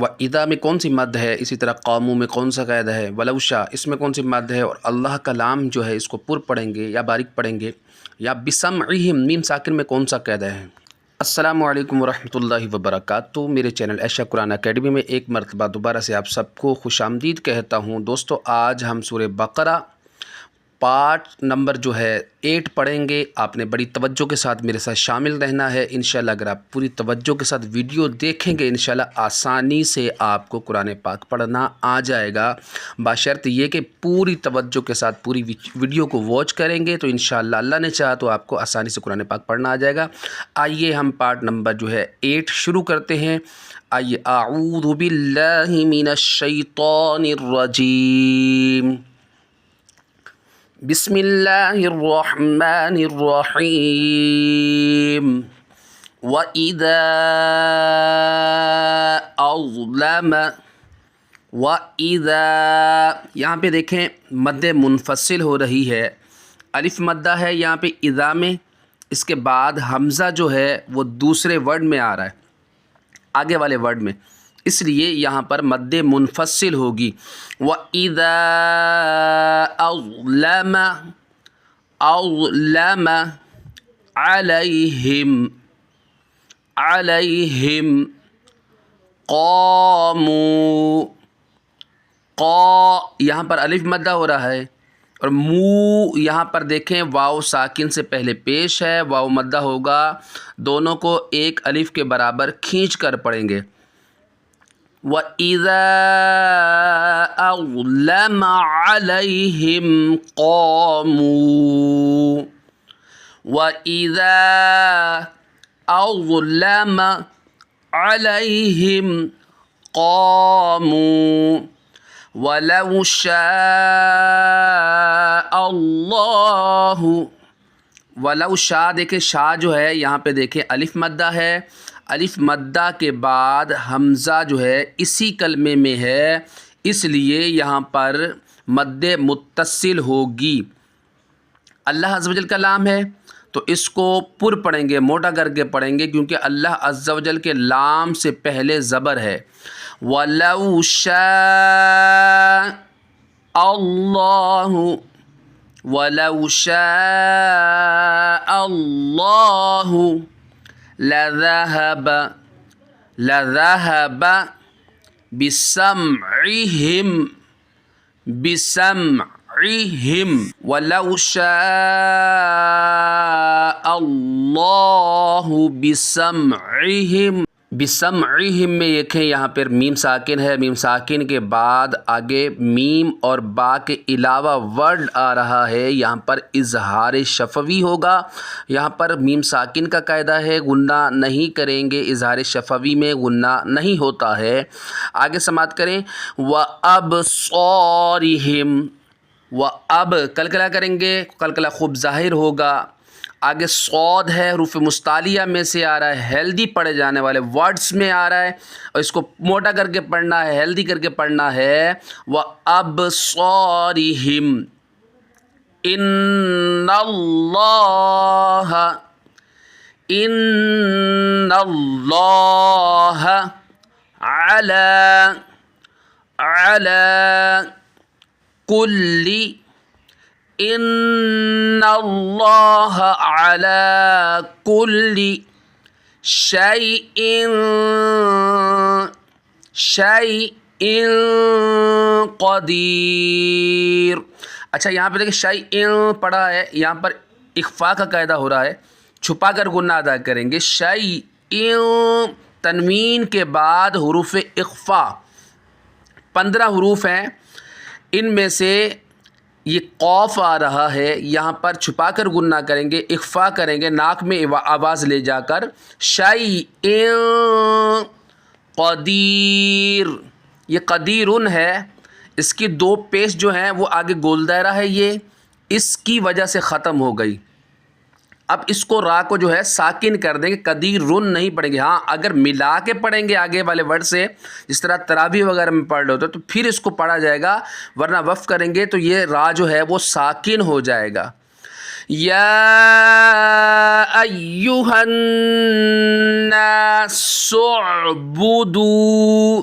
و اذا میں کون سی مد ہے، اسی طرح قاموا میں کون سا قاعدہ ہے، ولو شاء اس میں کون سی مد ہے، اور اللہ کا لام جو ہے اس کو پر پڑھیں گے یا باریک پڑھیں گے، یا بسمعہم میم ساکن میں کون سا قاعدہ ہے۔ السلام علیکم ورحمۃ اللہ وبرکاتہ۔ میرے چینل عائشہ قرآن اکیڈمی میں ایک مرتبہ دوبارہ سے آپ سب کو خوش آمدید کہتا ہوں۔ دوستو آج ہم سورہ بقرہ پارٹ نمبر جو ہے 8 پڑھیں گے۔ آپ نے بڑی توجہ کے ساتھ میرے ساتھ شامل رہنا ہے انشاءاللہ۔ اگر آپ پوری توجہ کے ساتھ ویڈیو دیکھیں گے انشاءاللہ آسانی سے آپ کو قرآن پاک پڑھنا آ جائے گا، بشرط یہ کہ پوری توجہ کے ساتھ پوری ویڈیو کو واچ کریں گے تو انشاءاللہ اللہ نے چاہا تو آپ کو آسانی سے قرآن پاک پڑھنا آ جائے گا۔ آئیے ہم پارٹ نمبر جو ہے 8 شروع کرتے ہیں۔ آئیے، اعوذ باللہ من الشیطان الرجیم، بسم اللہ الرحمن الرحیم، وَإِذَا أَظْلَمَ، وَإِذَا یہاں پہ دیکھیں مد منفصل ہو رہی ہے، الف مدہ ہے یہاں پہ اذا میں، اس کے بعد حمزہ جو ہے وہ دوسرے ورڈ میں آ رہا ہے، آگے والے ورڈ میں، اس لیے یہاں پر مد منفصل ہوگی۔ وَإِذَا أَظْلَمَ، أَظْلَمَ عَلَيْهِمْ، عَلَيْهِمْ قَامُوا، یہاں پر الف مدہ ہو رہا ہے، اور مو یہاں پر دیکھیں واو ساکن سے پہلے پیش ہے، واو مدہ ہوگا، دونوں کو ایک الف کے برابر کھینچ کر پڑھیں گے۔ وَإِذَا أَظْلَمَ عَلَيْهِمْ قَامُوا، وَإِذَا أَظْلَمَ عَلَيْهِمْ قَامُوا، وَلَوْ شَاءَ اللَّهُ، ولو شاء دیکھیں شاء جو ہے یہاں پہ دیکھیں الف مدہ ہے، الف مدہ کے بعد حمزہ جو ہے اسی کلمے میں ہے، اس لیے یہاں پر مد متصل ہوگی۔ اللہ عز و جل کا لام ہے تو اس کو پر پڑھیں گے، موٹا کر کے پڑھیں گے، کیونکہ اللہ عز و جل کے لام سے پہلے زبر ہے۔ وَلَوْ شَاءَ اللَّهُ، وَلَوْ شَاءَ اللَّهُ لَذَهَبَ، لَذَهَبَ بِسَمْعِهِمْ، بِسَمْعِهِمْ، وَلَوْ شَاءَ اللَّهُ بِسَمْعِهِمْ، بِسَمْعِهِمْ میں دیکھیں یہاں پر میم ساکن ہے، میم ساکن کے بعد آگے میم اور با کے علاوہ ورڈ آ رہا ہے، یہاں پر اظہار شفوی ہوگا۔ یہاں پر میم ساکن کا قاعدہ ہے، غنہ نہیں کریں گے، اظہار شفوی میں غنہ نہیں ہوتا ہے۔ آگے سماعت کریں، وَأَبْصَارِهِمْ، وَأَب کلکلا کریں گے، کلکلا خوب ظاہر ہوگا۔ آگے صاد ہے، حروف مستعلیہ میں سے آ رہا ہے، ہیلدی پڑھے جانے والے ورڈز میں آ رہا ہے، اور اس کو موٹا کر کے پڑھنا ہے، ہیلدی کر کے پڑھنا ہے۔ وَأَبْصَارِهِمْ، إِنَّ اللَّهَ، إِنَّ اللَّهَ عَلَى كُلِّ، إِنَّ اللَّهَ عَلَى كُلِّ شَيْءٍ قَدِيرٌ۔ اچھا یہاں پہ دیکھیں شَيْءٍ پڑھا ہے، یہاں پر اخفاء کا قاعدہ ہو رہا ہے، چھپا کر غنہ ادا کریں گے۔ شَيْءٍ تنوین کے بعد حروف اخفاء 15 حروف ہیں، ان میں سے یہ قوف آ رہا ہے، یہاں پر چھپا کر غنہ کریں گے، اخفاء کریں گے، ناک میں آواز لے جا کر۔ شَيْءٍ قدیر، یہ قدیرن ہے، اس کی 2 پیش جو ہیں وہ آگے گول دائرہ ہے، یہ اس کی وجہ سے ختم ہو گئی۔ اب اس کو را کو جو ہے ساکن کر دیں گے، قدیرن نہیں پڑھیں گے۔ ہاں اگر ملا کے پڑھیں گے آگے والے ورڈ سے، جس طرح تراویح وغیرہ میں پڑھ رہے ہوتے تو پھر اس کو پڑھا جائے گا، ورنہ وقف کریں گے تو یہ را جو ہے وہ ساکن ہو جائے گا۔ یا ایھا الناس اعبدوا،